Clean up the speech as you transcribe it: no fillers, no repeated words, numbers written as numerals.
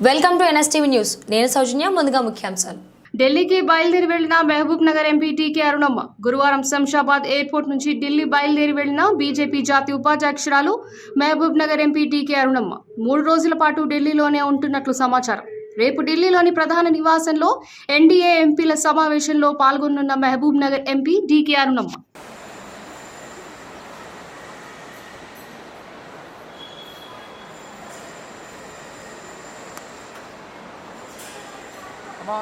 Welcome to NSTV news. నేను సౌజన్య. ముందుగా ముఖ్యాంశాలు. ఢిల్లీకి బయలుదేరి వెళ్లిన మహబూబ్ నగర్ ఎంపీ టీకే అరుణమ్మ గురువారం శంషాబాద్ ఎయిర్పోర్ట్ నుంచి ఢిల్లీ బయలుదేరి వెళ్లిన బీజేపీ జాతీయ ఉపాధ్యక్షురాలు మహబూబ్ నగర్ ఎంపీ టీకే అరుణమ్మ 3 రోజుల పాటు ఢిల్లీలోనే ఉంటున్నట్లు సమాచారం. రేపు ఢిల్లీలోని ప్రధాన నివాసంలో ఎన్డీఏ ఎంపీల సమావేశంలో పాల్గొనున్న మహబూబ్ నగర్ ఎంపీ టీకే అరుణమ్మ అమ్మా